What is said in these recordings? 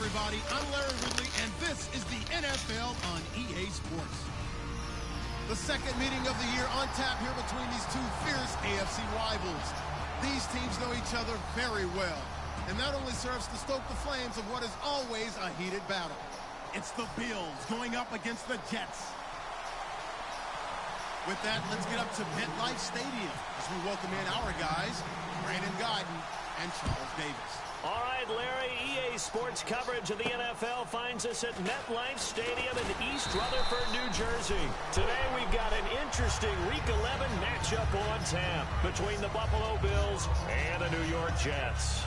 everybody. I'm Larry Ridley, and this is the NFL on EA Sports. The second meeting of the year on tap here between these two fierce AFC rivals. These teams know each other very well, and that only serves to stoke the flames of what is always a heated battle. It's the Bills going up against the Jets. With that, let's get up to MetLife Stadium as we welcome in our guys, Brandon Guyton and Charles Davis. All right, Larry, EA Sports coverage of the NFL finds us at MetLife Stadium in East Rutherford, New Jersey. Today we've got an interesting Week 11 matchup on tap between the Buffalo Bills and the New York Jets.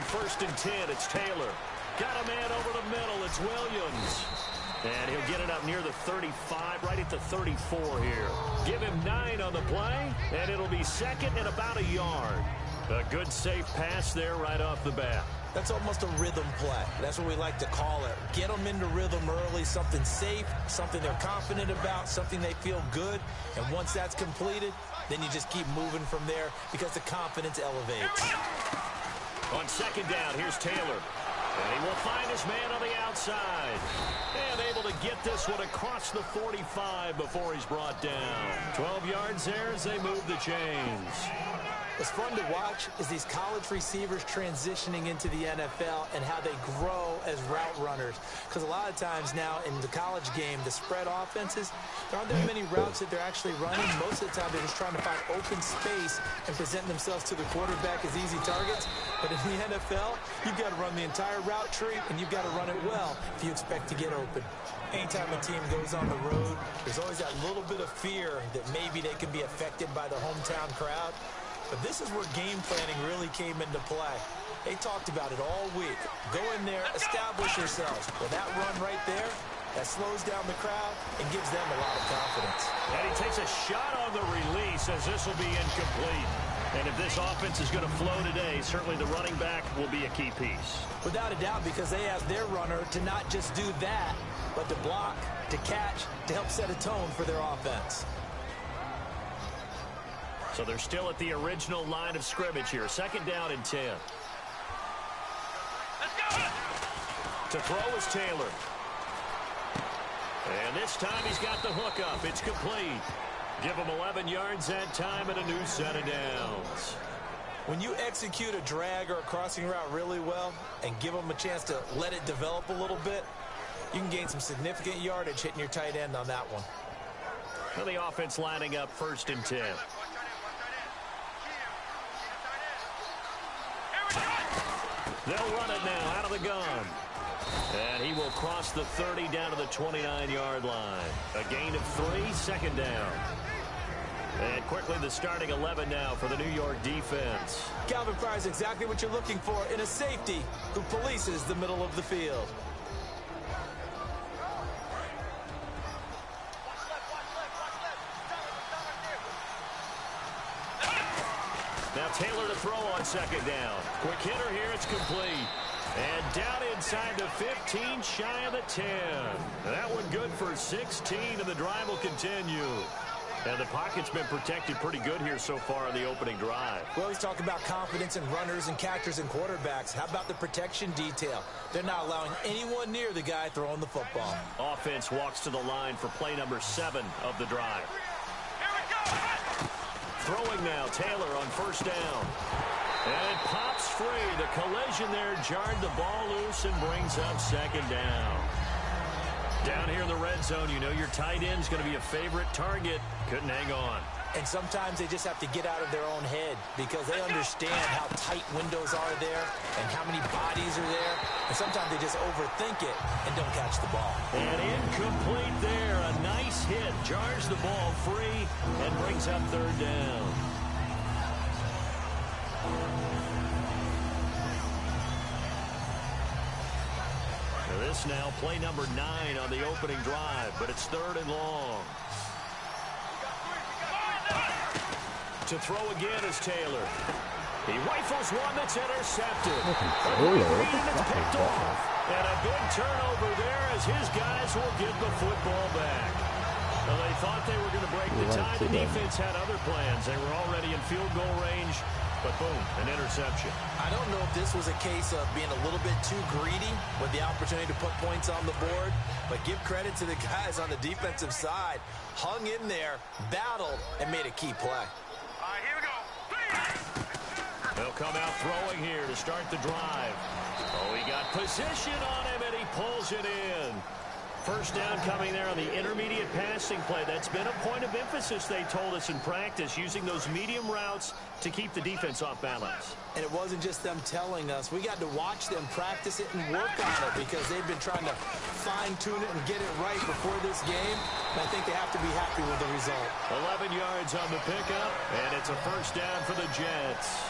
First and 10, it's Taylor. Got a man over the middle, it's Williams. And he'll get it up near the 35, right at the 34 here. Give him 9 on the play, and it'll be second and about a yard. A good safe pass there right off the bat. That's almost a rhythm play. That's what we like to call it. Get them into rhythm early, something safe, something they're confident about, something they feel good. And once that's completed, then you just keep moving from there because the confidence elevates. On second down, here's Taylor. And he will find his man on the outside. And able to get this one across the 45 before he's brought down. 12 yards there as they move the chains. What's fun to watch is these college receivers transitioning into the NFL and how they grow as route runners. Because a lot of times now in the college game, the spread offenses, there aren't that many routes that they're actually running. Most of the time, they're just trying to find open space and present themselves to the quarterback as easy targets. But in the NFL, you've got to run the entire route tree, and you've got to run it well if you expect to get open. Anytime a team goes on the road, there's always that little bit of fear that maybe they can be affected by the hometown crowd. But this is where game planning really came into play. They talked about it all week. Go in there, establish yourselves. Well, that run right there, that slows down the crowd and gives them a lot of confidence. And he takes a shot on the release as this will be incomplete. And if this offense is going to flow today, certainly the running back will be a key piece. Without a doubt, because they ask their runner to not just do that, but to block, to catch, to help set a tone for their offense. So they're still at the original line of scrimmage here. 2nd down and 10. Let's go! To throw is Taylor. And this time he's got the hook up. It's complete. Give him 11 yards that time and a new set of downs. When you execute a drag or a crossing route really well and give them a chance to let it develop a little bit, you can gain some significant yardage hitting your tight end on that one. Well, the offense lining up 1st and 10. They'll run it now out of the gun. And he will cross the 30 down to the 29-yard line. A gain of 3, 2nd down. And quickly the starting 11 now for the New York defense. Calvin Pryor is exactly what you're looking for in a safety who polices the middle of the field. Now Taylor to throw on 2nd down. Quick hitter here, it's complete. And down inside the 15, shy of the 10. That one good for 16, and the drive will continue. And the pocket's been protected pretty good here so far on the opening drive. We always talk about confidence in runners and catchers and quarterbacks. How about the protection detail? They're not allowing anyone near the guy throwing the football. Offense walks to the line for play number 7 of the drive. Here we go! Throwing now, Taylor on 1st down. And it pops free. The collision there jarred the ball loose and brings up 2nd down. Down here in the red zone, you know your tight end's going to be a favorite target. Couldn't hang on. And sometimes they just have to get out of their own head because they understand how tight windows are there and how many bodies are there. And sometimes they just overthink it and don't catch the ball. And incomplete there. A nice hit. Jars the ball free and brings up 3rd down. This now play number 9 on the opening drive, but it's 3rd and long. To throw again is Taylor. He rifles one that's intercepted. It's picked off. And a big turnover there as his guys will get the football back. Well, they thought they were going to break the tie. The defense had other plans. They were already in field goal range. But boom, an interception. I don't know if this was a case of being a little bit too greedy with the opportunity to put points on the board, but give credit to the guys on the defensive side. Hung in there, battled, and made a key play. All right, here we go. They'll come out throwing here to start the drive. Oh, he got position on him, and he pulls it in. 1st down coming there on the intermediate passing play. That's been a point of emphasis, they told us in practice, using those medium routes to keep the defense off balance. And it wasn't just them telling us. We got to watch them practice it and work on it because they've been trying to fine-tune it and get it right before this game. And I think they have to be happy with the result. 11 yards on the pickup, and it's a 1st down for the Jets.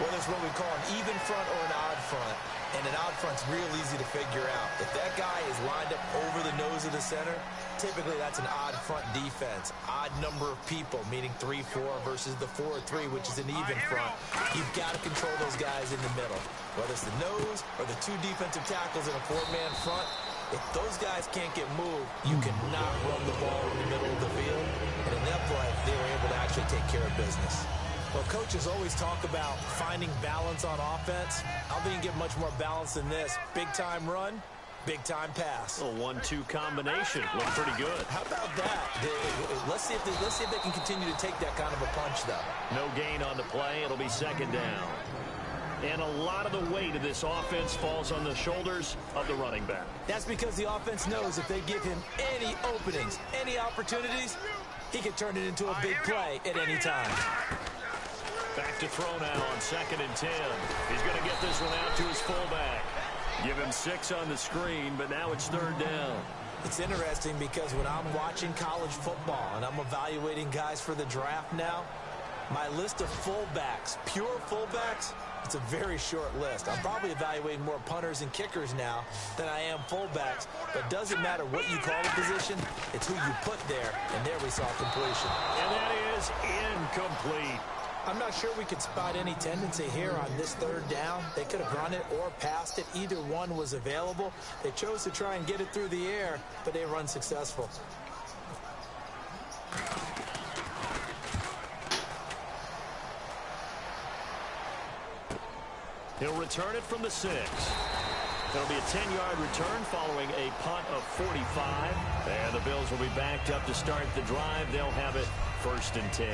Whether it's what we call an even front or an odd front. And an odd front's real easy to figure out. If that guy is lined up over the nose of the center, typically that's an odd front defense. Odd number of people, meaning 3-4 versus the 4-3, which is an even front. You've got to control those guys in the middle. Whether it's the nose or the 2 defensive tackles in a 4-man front, if those guys can't get moved, you cannot run the ball in the middle of the field. And in that play, they were able to actually take care of business. Well, coaches always talk about finding balance on offense. I don't think you can get much more balance than this. Big-time run, Big-time pass. A 1-2 combination. Looked pretty good. How about that? Let's see if they can continue to take that kind of a punch, though. No gain on the play. It'll be second down. And a lot of the weight of this offense falls on the shoulders of the running back. That's because the offense knows if they give him any openings, any opportunities, he can turn it into a big play at any time. Back to throw now on 2nd and 10. He's going to get this one out to his fullback. Give him 6 on the screen, but now it's 3rd down. It's interesting because when I'm watching college football and I'm evaluating guys for the draft now, my list of fullbacks, pure fullbacks, it's a very short list. I'm probably evaluating more punters and kickers now than I am fullbacks, but it doesn't matter what you call the position, it's who you put there, and there we saw completion. And that is incomplete. I'm not sure we could spot any tendency here on this 3rd down. They could have run it or passed it. Either one was available. They chose to try and get it through the air, but they were unsuccessful. He'll return it from the 6. There'll be a 10-yard return following a punt of 45. And the Bills will be backed up to start the drive. They'll have it 1st and 10.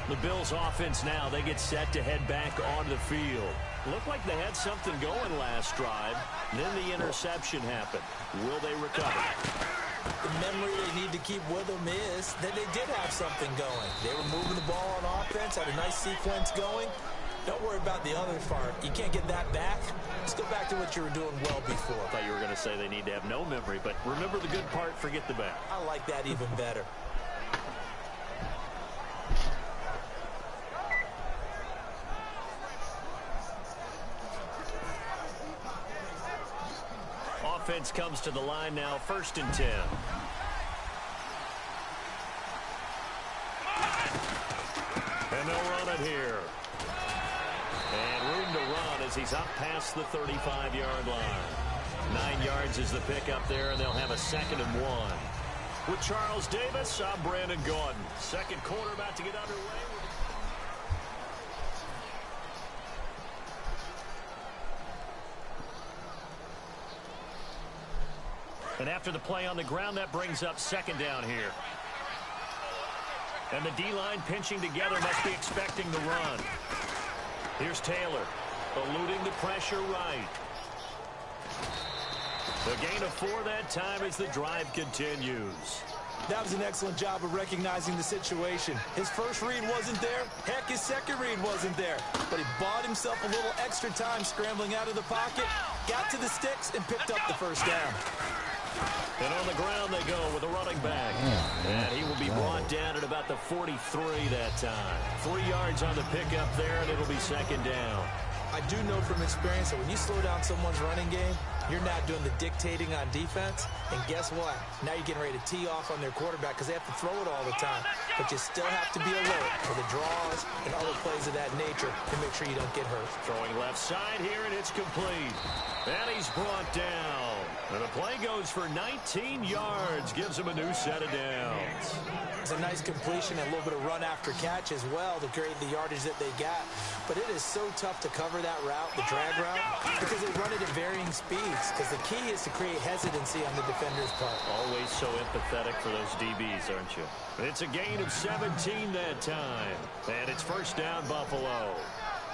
The Bills offense now, they get set to head back onto the field. Looked like they had something going last drive. Then the interception happened. Will they recover? The memory they need to keep with them is that they did have something going. They were moving the ball on offense, had a nice sequence going. Don't worry about the other part. You can't get that back. Let's go back to what you were doing well before. I thought you were going to say they need to have no memory, but remember the good part, forget the bad. I like that even better. Offense comes to the line now, 1st and 10. And they'll run it here. And room to run as he's up past the 35-yard line. 9 yards is the pickup there, and they'll have a 2nd and 1. With Charles Davis, I'm Brandon Gordon. Second quarter about to get underway. And after the play on the ground, that brings up 2nd down here. And the D-line pinching together must be expecting the run. Here's Taylor, eluding the pressure right. The gain of 4 that time as the drive continues. That was an excellent job of recognizing the situation. His first read wasn't there. Heck, his second read wasn't there. But he bought himself a little extra time scrambling out of the pocket, got to the sticks, and picked up the 1st down. And on the ground they go with a running back. And he will be brought down at about the 43 that time. 3 yards on the pickup there, and it'll be 2nd down. I do know from experience that when you slow down someone's running game, you're not doing the dictating on defense. And guess what? Now you're getting ready to tee off on their quarterback because they have to throw it all the time. But you still have to be alert for the draws and other plays of that nature to make sure you don't get hurt. Throwing left side here, and it's complete. And he's brought down. And the play goes for 19 yards. Gives him a new set of downs. It's a nice completion and a little bit of run after catch as well to create the yardage that they got. But it is so tough to cover that route, the drag route, because they run it at varying speeds. Because the key is to create hesitancy on the defender's part. Always so empathetic for those DBs, aren't you? It's a gain of 17 that time. And it's 1st down, Buffalo.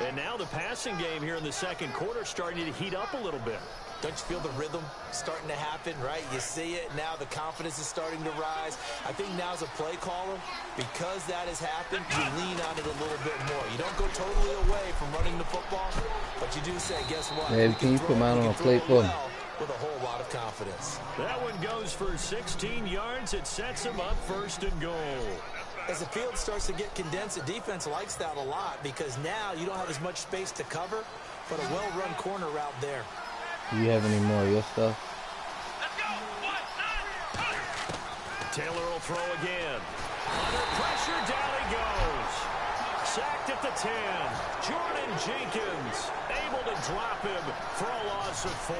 And now the passing game here in the 2nd quarter starting to heat up a little bit. Don't you feel the rhythm starting to happen, right? You see it. Now the confidence is starting to rise. I think now as a play caller, because that has happened, you lean on it a little bit more. You don't go totally away from running the football, but you do say, guess what? Maybe can you put mine on a plate for me? With a whole lot of confidence. That one goes for 16 yards. It sets him up 1st and goal. As the field starts to get condensed, the defense likes that a lot because now you don't have as much space to cover, but a well-run corner route there. Do you have any more of your stuff? Taylor will throw again. Under pressure, down he goes. Sacked at the 10. Jordan Jenkins able to drop him for a loss of 4.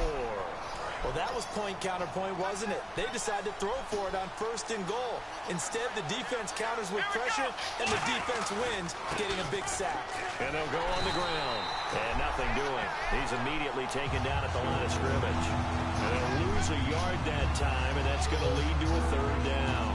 Well, that was point counterpoint, wasn't it? They decided to throw for it on 1st and goal. Instead, the defense counters with pressure, and the defense wins, getting a big sack. And they'll go on the ground. And nothing doing. He's immediately taken down at the line of scrimmage. And they'll lose a yard that time, and that's going to lead to a 3rd down.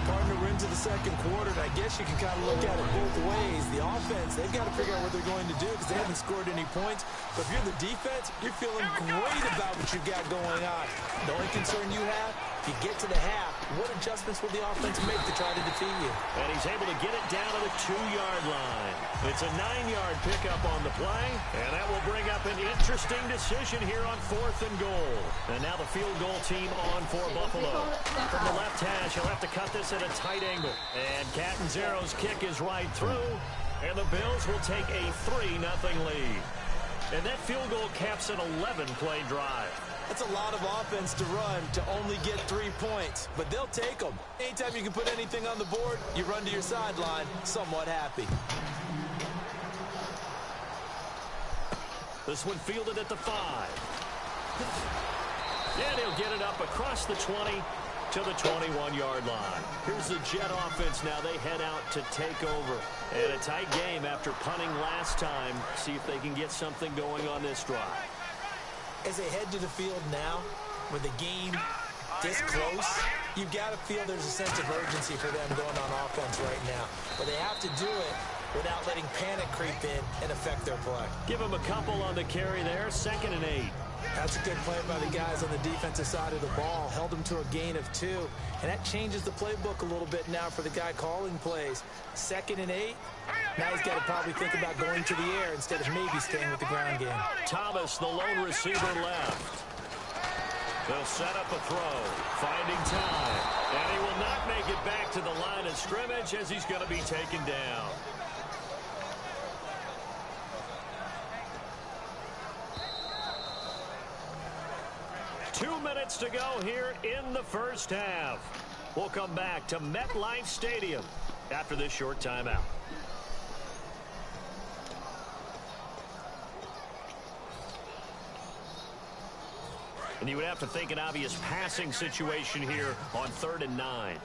Partner, we're into the 2nd quarter, and I guess you can kind of look at it both ways. The offense, they've got to figure out what they're going to do because they haven't scored any points. But if you're the defense, you're feeling great about what you've got going on. The only concern you have, if you get to the half, what adjustments will the offense make to try to defeat you? And he's able to get it down to the 2-yard line. It's a 9-yard pickup on the play, and that will bring up an interesting decision here on 4th and goal. And now the field goal team on for Buffalo. From the left hash, he'll have to cut this at a tight angle. And Catanzaro's kick is right through, and the Bills will take a 3-0 lead. And that field goal caps an 11-play drive. That's a lot of offense to run to only get 3 points, but they'll take them. Anytime you can put anything on the board, you run to your sideline somewhat happy. This one fielded at the 5. And he'll get it up across the 20 to the 21-yard line. Here's the Jet offense now. They head out to take over. And a tight game after punting last time. See if they can get something going on this drive. As they head to the field now, with the game this close, you've got to feel there's a sense of urgency for them going on offense right now. But they have to do it without letting panic creep in and affect their play. Give them a couple on the carry there. 2nd and 8. That's a good play by the guys on the defensive side of the ball. Held them to a gain of 2. And that changes the playbook a little bit now for the guy calling plays. 2nd and 8. Now he's got to probably think about going to the air instead of maybe staying with the ground game. Thomas, the lone receiver, left. They'll set up a throw. Finding time. And he will not make it back to the line of scrimmage as he's going to be taken down. Two minutes to go here in the first half. We'll come back to MetLife Stadium after this short timeout. And you would have to think an obvious passing situation here on 3rd and 9.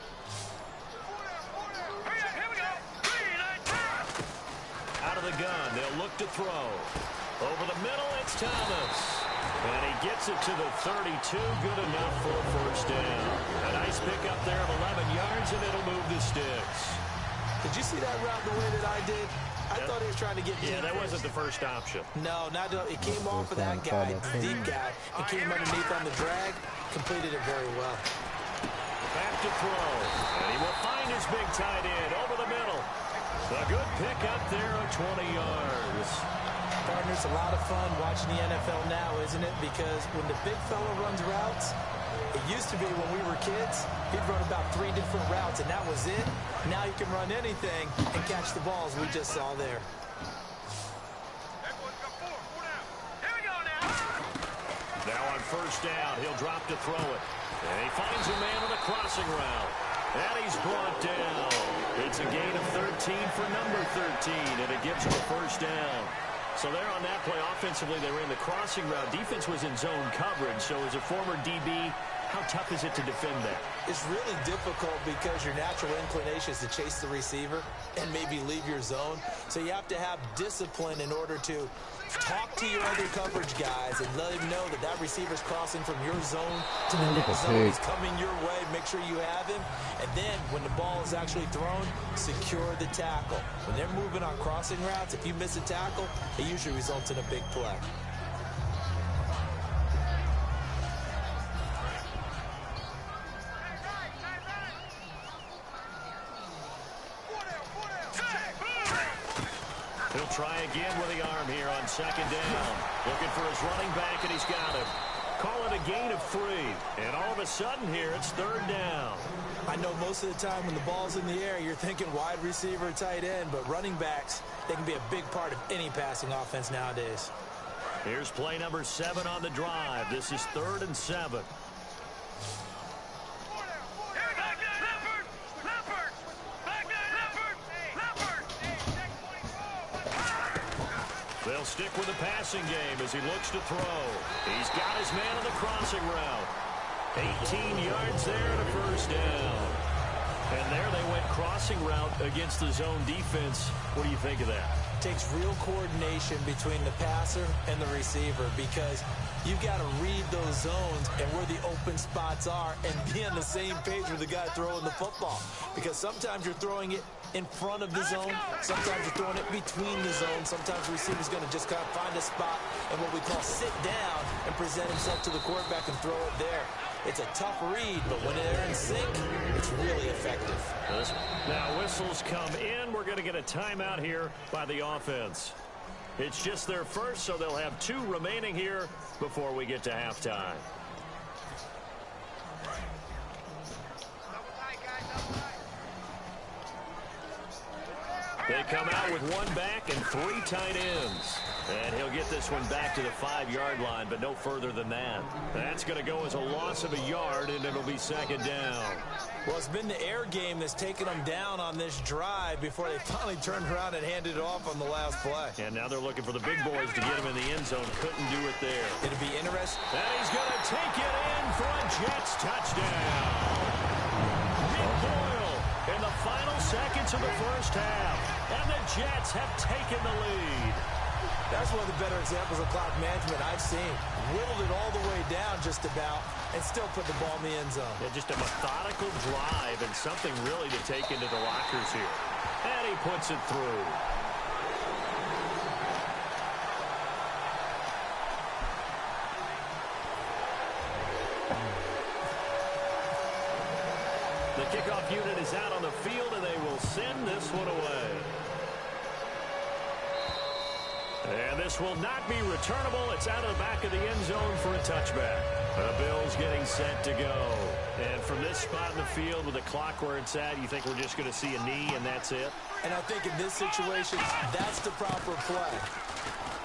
Out of the gun, they'll look to throw. Over the middle, it's Thomas. And he gets it to the 32. Good enough for a 1st down. A nice pickup there of 11 yards, and it'll move the sticks. Did you see that route the way that I did? I thought he was trying to get deep. Yeah, that wasn't the first option. No, not it came off of that guy, the deep guy. It came underneath on the drag, completed it very well. Back to throw. And he will find his big tight end over the middle. A good pickup there of 20 yards. Partners, a lot of fun watching the NFL now, isn't it? Because when the big fella runs routes, it used to be when we were kids, he'd run about 3 different routes, and that was it. Now you can run anything and catch the balls we just saw there. Now on 1st down, he'll drop to throw it. And he finds a man on a crossing route. And he's brought down. It's a gain of 13 for number 13, and it gives him a 1st down. So there on that play, offensively, they ran the crossing route. Defense was in zone coverage. So as a former DB, how tough is it to defend that? It's really difficult because your natural inclination is to chase the receiver and maybe leave your zone. So you have to have discipline in order to talk to your other coverage guys and let him know that that receiver's crossing from your zone to the next zone. He's coming your way. Make sure you have him. And then when the ball is actually thrown, secure the tackle. When they're moving on crossing routes, if you miss a tackle, it usually results in a big play. He'll try again with the arm here on 2nd down. Looking for his running back, and he's got him. Call it a gain of 3. And all of a sudden here, it's 3rd down. I know most of the time when the ball's in the air, you're thinking wide receiver, tight end, but running backs, they can be a big part of any passing offense nowadays. Here's play number 7 on the drive. This is 3rd and 7. They'll stick with the passing game as he looks to throw. He's got his man on the crossing route. 18 yards there and a first down. And there they went crossing route against the zone defense. What do you think of that? Takes real coordination between the passer and the receiver because you've got to read those zones and where the open spots are and be on the same page with the guy throwing the football. Because sometimes you're throwing it in front of the zone. Sometimes you're throwing it between the zones. Sometimes the receiver's going to just kind of find a spot and what we call sit down and present himself to the quarterback and throw it there. It's a tough read, but when they're in sync, it's really effective. Now whistles come in. We're going to get a timeout here by the offense. It's just their first, so they'll have 2 remaining here before we get to halftime. They come out with 1 back and 3 tight ends. And he'll get this one back to the 5-yard line, but no further than that. That's going to go as a loss of a yard, and it'll be second down. Well, it's been the air game that's taken them down on this drive before they finally turned around and handed it off on the last play. And now they're looking for the big boys to get him in the end zone. Couldn't do it there. It'll be interesting. And he's going to take it in for a Jets touchdown. Nick Boyle in the final seconds of the first half. And the Jets have taken the lead. That's one of the better examples of clock management I've seen. Whittled it all the way down just about and still put the ball in the end zone. Yeah, just a methodical drive and something really to take into the lockers here. And he puts it through. The kickoff unit is out on the field, and they will send this one away. And this will not be returnable. It's out of the back of the end zone for a touchback. The Bills getting set to go. And from this spot in the field with the clock where it's at, you think we're just going to see a knee and that's it? And I think in this situation, that's the proper play.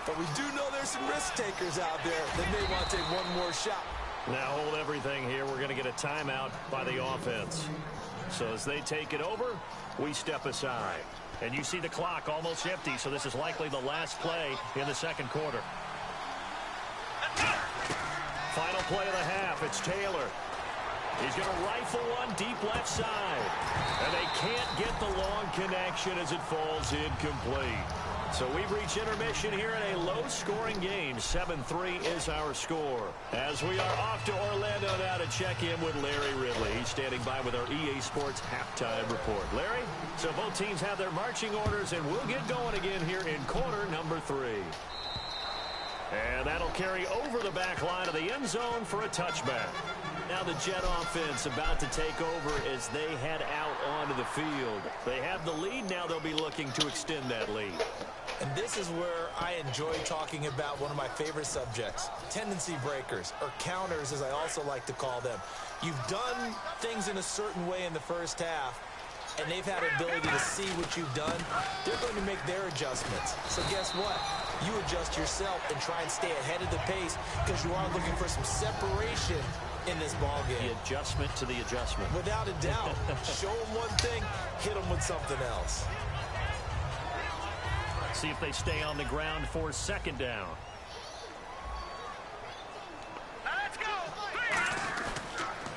But we do know there's some risk takers out there that may want to take one more shot. Now hold everything here. We're going to get a timeout by the offense. So as they take it over, we step aside. And you see the clock almost empty, so this is likely the last play in the second quarter. Final play of the half. It's Taylor. He's going to rifle one deep left side. And they can't get the long connection as it falls incomplete. So we've reached intermission here in a low-scoring game. 7-3 is our score. As we are off to Orlando now to check in with Larry Ridley. He's standing by with our EA Sports halftime report. Larry, so both teams have their marching orders, and we'll get going again here in quarter number 3. And that'll carry over the back line of the end zone for a touchback. Now the Jet offense about to take over as they head out onto the field. They have the lead now. They'll be looking to extend that lead. And this is where I enjoy talking about one of my favorite subjects, tendency breakers, or counters as I also like to call them. You've done things in a certain way in the first half, and they've had the ability to see what you've done. They're going to make their adjustments. So guess what? You adjust yourself and try and stay ahead of the pace because you are looking for some separation in this ball game. The adjustment to the adjustment. Without a doubt. Show them one thing, hit them with something else. See if they stay on the ground for second down. Let's go!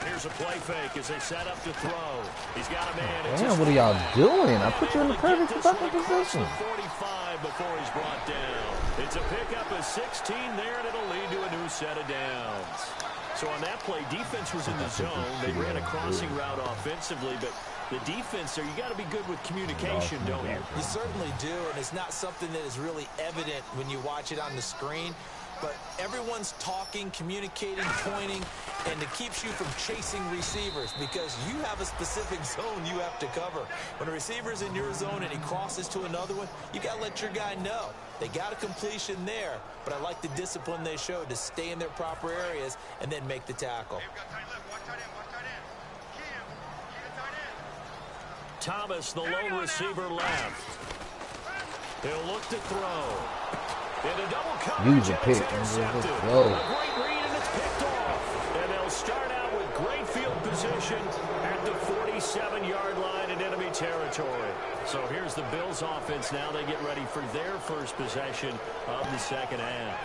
Here's a play fake as they set up to throw. He's got a man. Damn, what are y'all doing? I put you in the perfect fucking position. 45 before he's brought down. It's a pickup of 16 there, and it'll lead to a new set of downs. So on that play, defense was in the zone. They ran a crossing route offensively, but the defense there, you got to be good with communication, don't you? You certainly do, and it's not something that is really evident when you watch it on the screen. But everyone's talking, communicating, pointing, and it keeps you from chasing receivers because you have a specific zone you have to cover. When a receiver's in your zone and he crosses to another one, you got to let your guy know. They got a completion there, but I like the discipline they showed to stay in their proper areas and then make the tackle. Thomas, the lone receiver left. He'll look to throw. In a double coverage, Use a pick. intercepted. Whoa. A great read, and it's picked off. And they'll start out with great field position at at the 47-yard line in enemy territory. So here's the Bills offense now. They get ready for their first possession of the second half.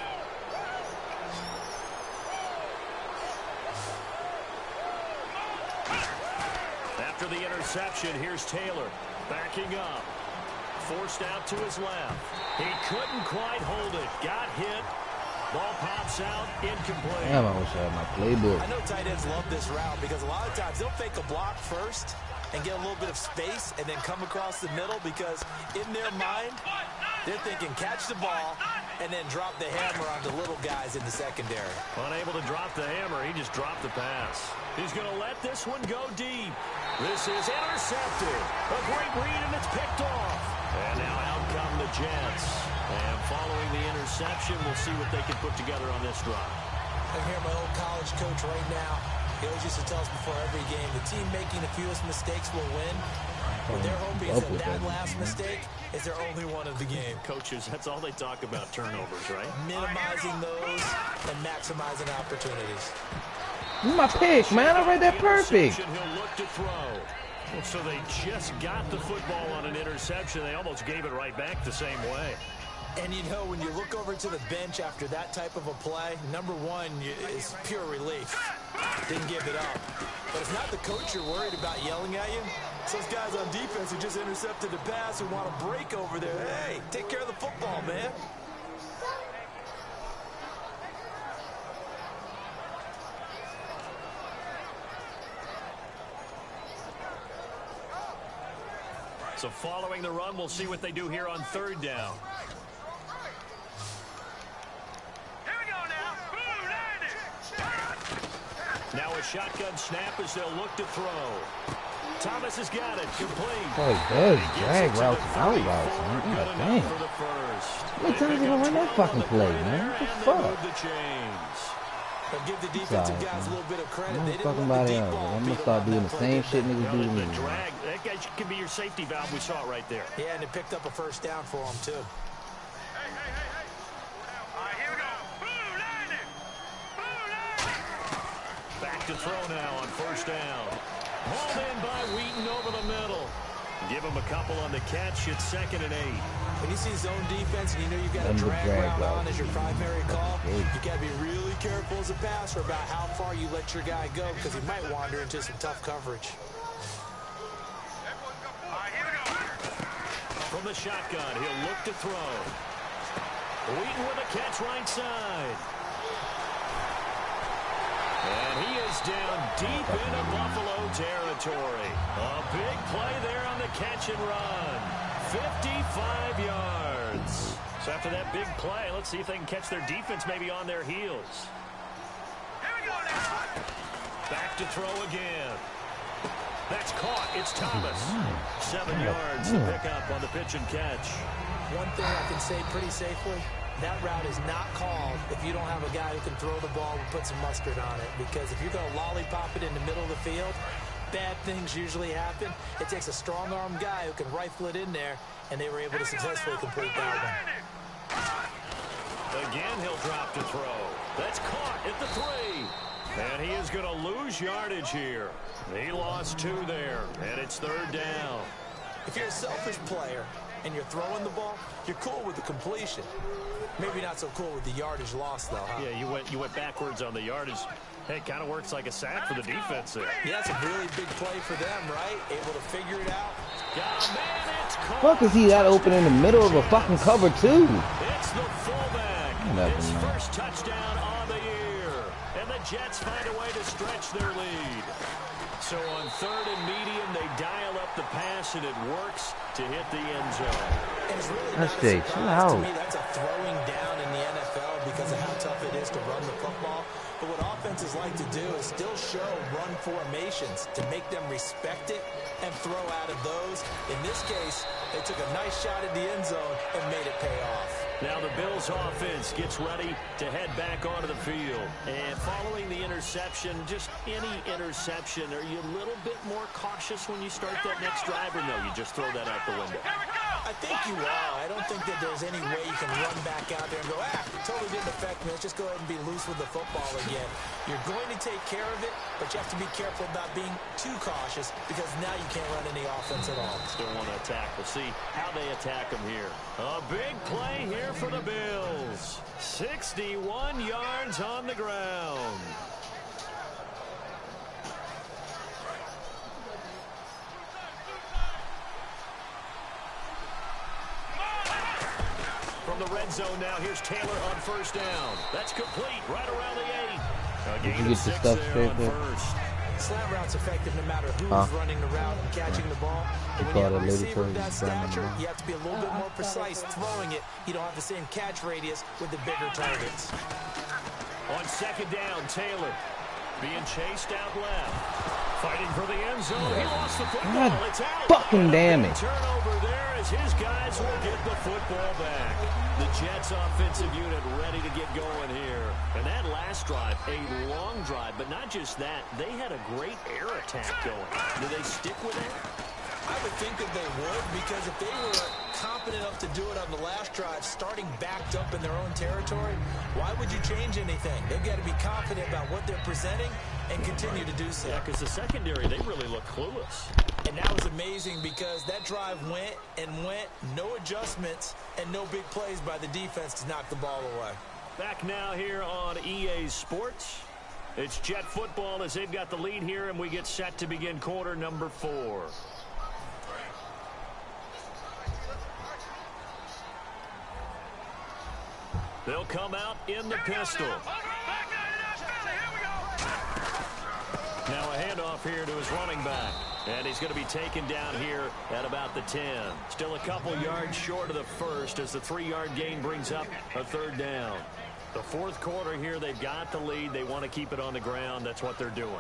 After the interception, here's Taylor backing up. Forced out to his left. He couldn't quite hold it. Got hit. Ball pops out, incomplete. Damn, I wish I had my playbook. I know tight ends love this route because a lot of times they'll fake a block first and get a little bit of space and then come across the middle because in their mind, they're thinking catch the ball and then drop the hammer on the little guys in the secondary. Unable to drop the hammer, he just dropped the pass. He's going to let this one go deep. This is intercepted. A great read, and it's picked off. And now out come the Jets. And following the interception, we'll see what they can put together on this drive. I hear my old college coach right now. He always used to tell us before every game, the team making the fewest mistakes will win. What they're hoping is that last mistake is their only one of the game. Coaches, that's all they talk about, turnovers, right? Minimizing those and maximizing opportunities. This is my pick, man. I read that perfect. He'll look to throw. So they just got the football on an interception. They almost gave it right back the same way. And you know, when you look over to the bench after that type of a play, number one is pure relief. Didn't give it up. But it's not the coach you're worried about yelling at you. It's those guys on defense who just intercepted the pass who want to break over there. Hey, take care of the football, man. So following the run, we'll see what they do here on third down. Now a shotgun snap as they'll look to throw. Thomas has got it. Complete. Oh, he does drag routes and out routes, man. God damn. How many times you gonna run that fucking play, man? What the fuck? But give the defensive guys a little bit of credit. They I'm didn't fucking let about the it deep out. ball I'm beat gonna start them doing up the that same first shit game. niggas do to me. The drag. That guy can be your safety valve. We saw it right there. Yeah, and it picked up a first down for them, too. Back to throw now on first down. Hauled in by Wheaton over the middle. Give him a couple on the catch. It's 2nd and 8. When you see zone defense and you know you've got a drag route on as your primary call, you got to be really careful as a passer about how far you let your guy go because he might wander into some tough coverage. From the shotgun, he'll look to throw. Wheaton with a catch right side. And he is down deep into Buffalo territory. A big play there on the catch and run. 55 yards. So after that big play, let's see if they can catch their defense maybe on their heels. Back to throw again. That's caught. It's Thomas. 7 yards to pick up on the pitch and catch. One thing I can say pretty safely, that route is not called if you don't have a guy who can throw the ball and put some mustard on it. Because if you're going to lollipop it in the middle of the field, bad things usually happen. It takes a strong-arm guy who can rifle it in there, and they were able to successfully complete that one. Again, he'll drop to throw. That's caught at the 3. And he is going to lose yardage here. He lost 2 there, and it's 3rd down. If you're a selfish player and you're throwing the ball, you're cool with the completion. Maybe not so cool with the yardage loss, though, huh? Yeah, you went backwards on the yardage. Hey, it kind of works like a sack for the defense there. Yeah, that's a really big play for them, right? Able to figure it out. Got a man, it's caught. Fuck is he that open in the middle of a fucking cover, too? It's the fullback. His first touchdown on the year. And the Jets find a way to stretch their lead. So on 3rd and medium, they dial up the pass, and it works to hit the end zone. And it's really That's not a surprise to me. That's a throwing down in the NFL because of how tough it is to run the football. But what offenses like to do is still show run formations to make them respect it and throw out of those. In this case, they took a nice shot at the end zone and made it pay off. Now the Bills offense gets ready to head back onto the field. And following the interception, just any interception, are you a little bit more cautious when you start that next drive, or no, you just throw that out the window? I think you are. I don't think that there's any way you can run back out there and go, it totally didn't affect me. Let's just go ahead and be loose with the football again. You're going to take care of it, but you have to be careful about being too cautious because now you can't run any offense at all. Still want to attack. We'll see how they attack them here. A big play here for the Bills. 61 yards on the ground. From the red zone now, here's Taylor on first down. That's complete right around the 8. Did you get the stuff straight there? Slant route's effective no matter who's running the route and catching the ball. But when you have a receiver of that stature, you have to be a little bit more precise throwing it. You don't have the same catch radius with the bigger targets. On second down, Taylor being chased out left. Fighting for the end zone. He lost the football. God It's out. fucking damn it. Turnover there as his guys will get the football back. The Jets offensive unit ready to get going here. And that last drive, a long drive, but not just that. They had a great air attack going. Do they stick with it? I would think that they would, because if they were competent enough to do it on the last drive, starting backed up in their own territory, why would you change anything? They've got to be confident about what they're presenting and continue to do so. Yeah, because the secondary, they really look clueless. And that was amazing because that drive went and went, no adjustments, and no big plays by the defense to knock the ball away. Back now here on EA Sports. It's Jet football as they've got the lead here, and we get set to begin quarter number 4. They'll come out in the pistol. Now a handoff here to his running back. And he's going to be taken down here at about the 10. Still a couple yards short of the first as the 3-yard gain brings up a third down. The fourth quarter here, they've got the lead. They want to keep it on the ground. That's what they're doing.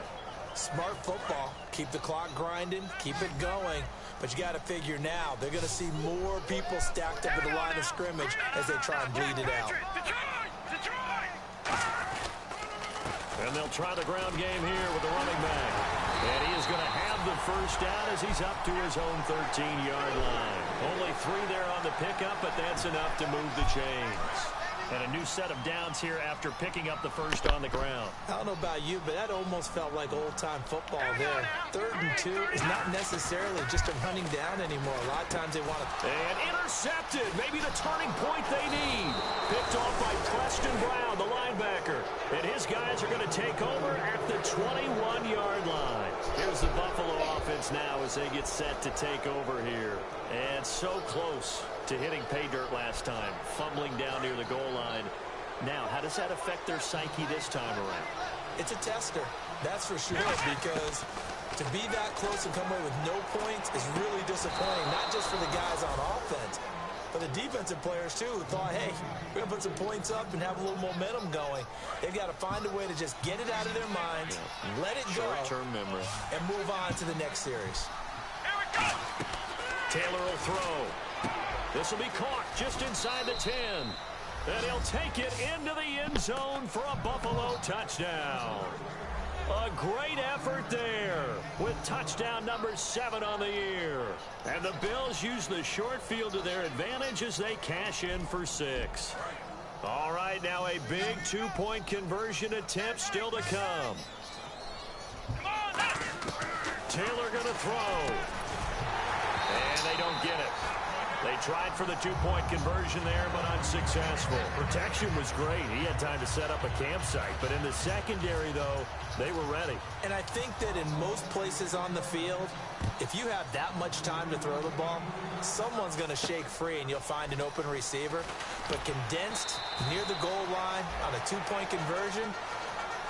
Smart football. Keep the clock grinding. Keep it going. But you got to figure now, they're going to see more people stacked up at the line of scrimmage as they try and bleed it out. And they'll try the ground game here with the running back. And he is going to have the first down as he's up to his own 13-yard line. Only 3 there on the pickup, but that's enough to move the chains. And a new set of downs here after picking up the first on the ground. I don't know about you, but that almost felt like old-time football there. 3rd and 2 is not necessarily just a running down anymore. A lot of times they want to... And intercepted. Maybe the turning point they need. Picked off by Preston Brown, the linebacker. And his guys are going to take over at the 21-yard line. Here's the Buffalo offense now as they get set to take over here. And so close to hitting pay dirt last time, fumbling down near the goal line. Now, how does that affect their psyche this time around? It's a tester, that's for sure, because to be that close and come away with no points is really disappointing, not just for the guys on offense, but the defensive players, too, who thought, hey, we're going to put some points up and have a little momentum going. They've got to find a way to just get it out of their minds, let it go, short-term memory, and move on to the next series. Taylor will throw. This will be caught just inside the 10. And he'll take it into the end zone for a Buffalo touchdown. A great effort there with touchdown number 7 on the year. And the Bills use the short field to their advantage as they cash in for 6. All right, now a big 2-point conversion attempt still to come. Taylor going to throw. And they don't get it. They tried for the 2-point conversion there, but unsuccessful. Protection was great. He had time to set up a campsite. But in the secondary, though, they were ready. And I think that in most places on the field, if you have that much time to throw the ball, someone's going to shake free and you'll find an open receiver. But condensed near the goal line on a 2-point conversion,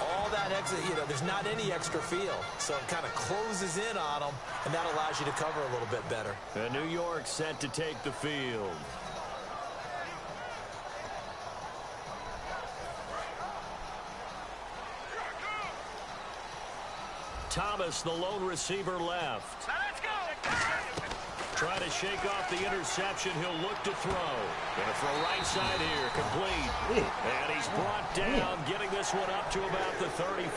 all that exit, there's not any extra field. So it kind of closes in on them, and that allows you to cover a little bit better. And New York set to take the field. Thomas, the lone receiver, left. Let's go. Trying to shake off the interception. He'll look to throw. Gonna throw right side here. Complete. And he's brought down, getting this one up to about the 35.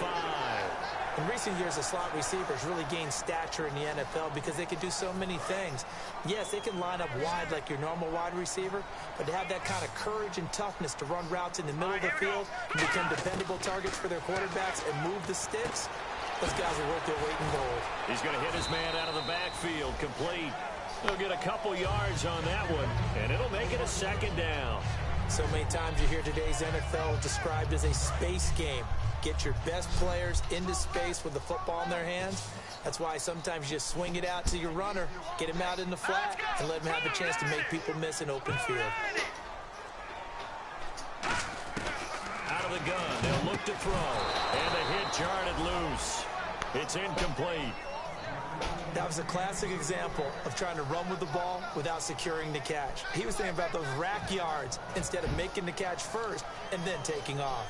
In recent years, the slot receivers really gained stature in the NFL because they can do so many things. Yes, they can line up wide like your normal wide receiver, but to have that kind of courage and toughness to run routes in the middle of the field and become dependable targets for their quarterbacks and move the sticks, those guys are worth their weight in gold. He's going to hit his man out of the backfield, complete. He'll get a couple yards on that one, and it'll make it a second down. So many times you hear today's NFL described as a space game. Get your best players into space with the football in their hands. That's why sometimes you just swing it out to your runner, get him out in the flat, and let him have a chance to make people miss an open field. Out of the gun, they'll look to throw, and the hit jarred loose. It's incomplete. That was a classic example of trying to run with the ball without securing the catch. He was thinking about those rack yards instead of making the catch first and then taking off.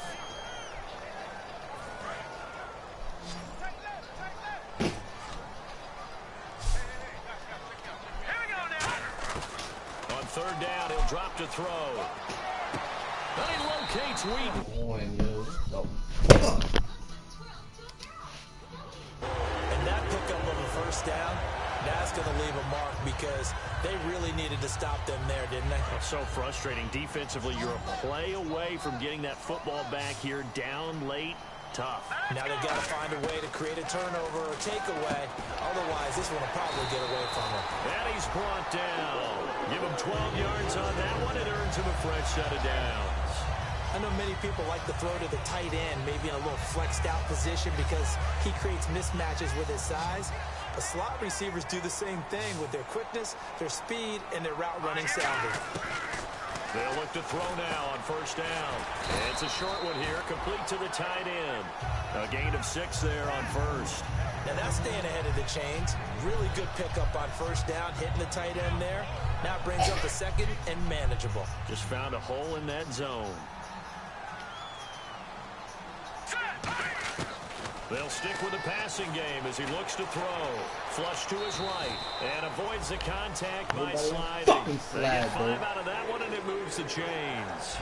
On third down, he'll drop to throw. Then he locates Wheaton. And that pickup of a first down, that's going to leave a mark because they really needed to stop them there, didn't they? So frustrating. Defensively, you're a play away from getting that football back here down late. Tough. Now they've got to find a way to create a turnover or takeaway. Otherwise, this one will probably get away from them. And he's brought down. Give him 12 yards on that one. It earns him a fresh set of downs. I know many people like to throw to the tight end, maybe in a little flexed out position because he creates mismatches with his size. But slot receivers do the same thing with their quickness, their speed, and their route running sounding. They'll look to throw now on first down. It's a short one here, complete to the tight end. A gain of 6 there on first. Now that's staying ahead of the chains. Really good pickup on first down, hitting the tight end there. Now it brings up a second and manageable. Just found a hole in that zone. They'll stick with the passing game as he looks to throw. Flush to his right and avoids the contact by sliding. They get 5 out of that one, and it moves the chains.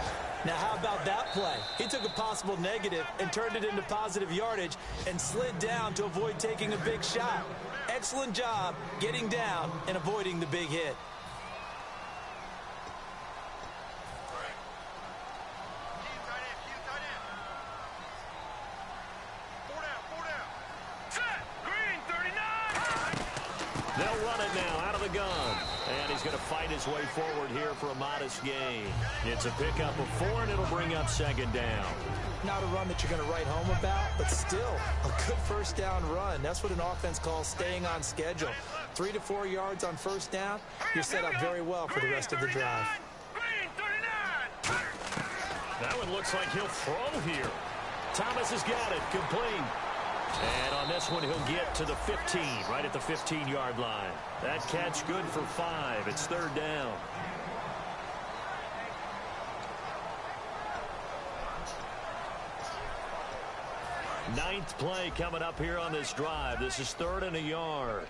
Now how about that play? He took a possible negative and turned it into positive yardage and slid down to avoid taking a big shot. Excellent job getting down and avoiding the big hit. They'll run it now out of the gun. And he's going to fight his way forward here for a modest gain. It's a pickup of 4, and it'll bring up second down. Not a run that you're going to write home about, but still a good first down run. That's what an offense calls staying on schedule. 3 to 4 yards on first down. You're set up very well for the rest of the drive. That one looks like he'll throw here. Thomas has got it, complete. And on this one, he'll get to the 15, right at the 15-yard line. That catch good for 5. It's third down. Ninth play coming up here on this drive. This is 3rd and a yard.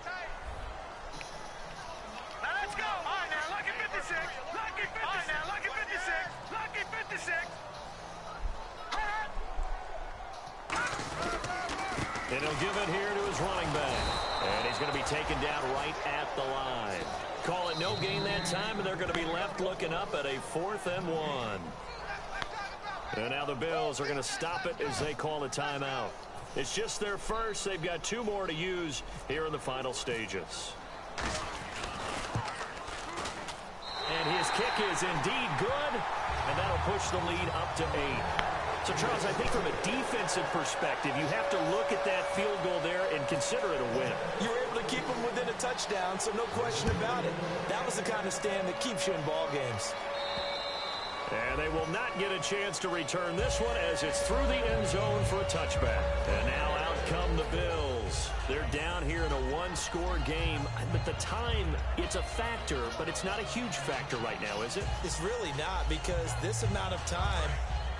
Now let's go. All right, now, lucky 56. Lucky 56. All right, now, lucky 56. Lucky 56. And he'll give it here to his running back. And he's going to be taken down right at the line. Call it no gain that time, and they're going to be left looking up at a 4th and 1. And now the Bills are going to stop it as they call a timeout. It's just their first. They've got 2 more to use here in the final stages. And his kick is indeed good, and that'll push the lead up to 8. So, Charles, I think from a defensive perspective, you have to look at that field goal there and consider it a win. You were able to keep them within a touchdown, so no question about it. That was the kind of stand that keeps you in ball games. And they will not get a chance to return this one as it's through the end zone for a touchback. And now out come the Bills. They're down here in a 1-score game. But the time, it's a factor, but it's not a huge factor right now, is it? It's really not, because this amount of time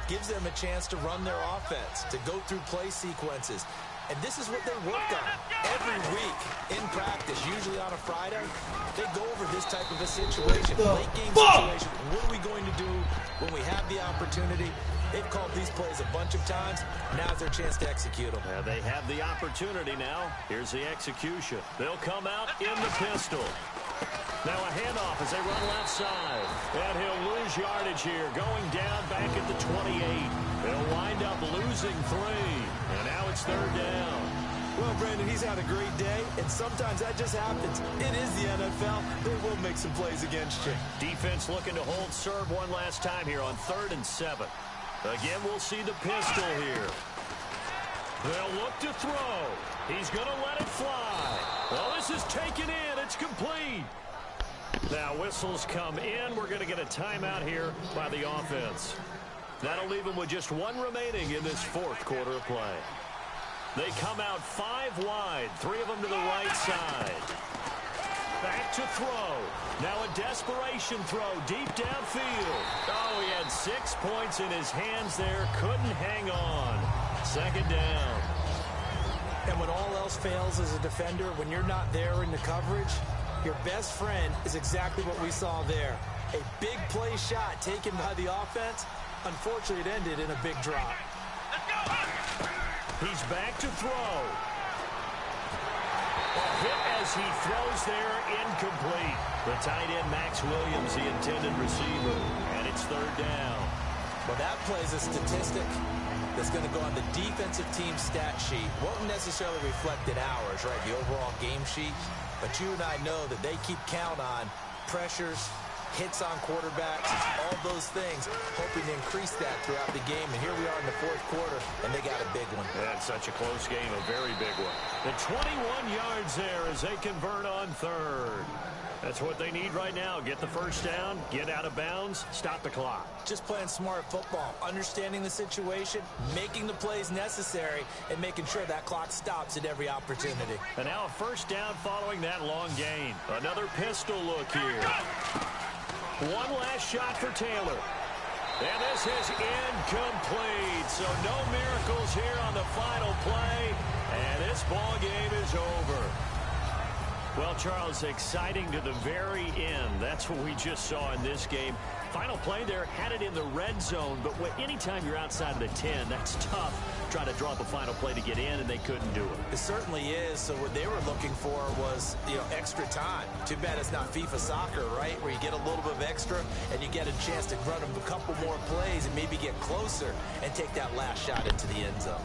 gives them a chance to run their offense, to go through play sequences. And this is what they work on every week in practice, usually on a Friday. They go over this type of a situation, late game situation. What are we going to do when we have the opportunity? They've called these plays a bunch of times. Now's their chance to execute them. Yeah, they have the opportunity now. Here's the execution. They'll come out in the pistol. Now a handoff as they run left side. And he'll lose yardage here, going down back at the 28. They'll wind up losing 3. And now it's 3rd down. Well, Brandon, he's had a great day, and sometimes that just happens. It is the NFL. They will make some plays against you. Defense looking to hold serve one last time here on 3rd and 7. Again, we'll see the pistol here. They'll look to throw. He's going to let it fly. Well, this is taken in. It's complete. Now, whistles come in. We're going to get a timeout here by the offense. That'll leave them with just 1 remaining in this 4th quarter of play. They come out 5 wide, 3 of them to the right side. Back to throw. Now a desperation throw deep downfield. Oh, he had 6 points in his hands there. Couldn't hang on. 2nd down. And when all else fails as a defender, when you're not there in the coverage, your best friend is exactly what we saw there. A big play shot taken by the offense. Unfortunately, it ended in a big drop. He's back to throw. A hit as he throws there, incomplete. The tight end, Max Williams, the intended receiver. And it's 3rd down. Well, that plays a statistic that's going to go on the defensive team stat sheet. Won't necessarily reflect in ours, right, the overall game sheet. But you and I know that they keep count on pressures, hits on quarterbacks, all those things, hoping to increase that throughout the game. And here we are in the 4th quarter, and they got a big one. That's such a close game, a very big one. The 21 yards there as they convert on 3rd. That's what they need right now. Get the 1st down, get out of bounds, stop the clock. Just playing smart football, understanding the situation, making the plays necessary, and making sure that clock stops at every opportunity. And now a 1st down following that long gain. Another pistol look here. One last shot for Taylor. And this is incomplete. So no miracles here on the final play. And this ball game is over. Well, Charles, exciting to the very end. That's what we just saw in this game. Final play there, had it in the red zone, but anytime you're outside of the 10, that's tough. Trying to draw up a final play to get in, and they couldn't do it. It certainly is. So what they were looking for was, extra time. Too bad it's not FIFA soccer, right, where you get a little bit of extra, and you get a chance to run a couple more plays and maybe get closer and take that last shot into the end zone.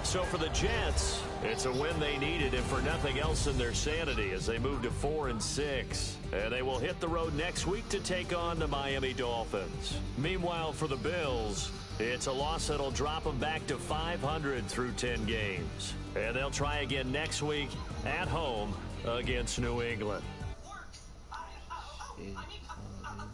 So for the Jets, it's a win they needed, and for nothing else in their sanity as they move to 4-6. And they will hit the road next week to take on the Miami Dolphins. Meanwhile, for the Bills, it's a loss that'll drop them back to 500 through 10 games. And they'll try again next week at home against New England.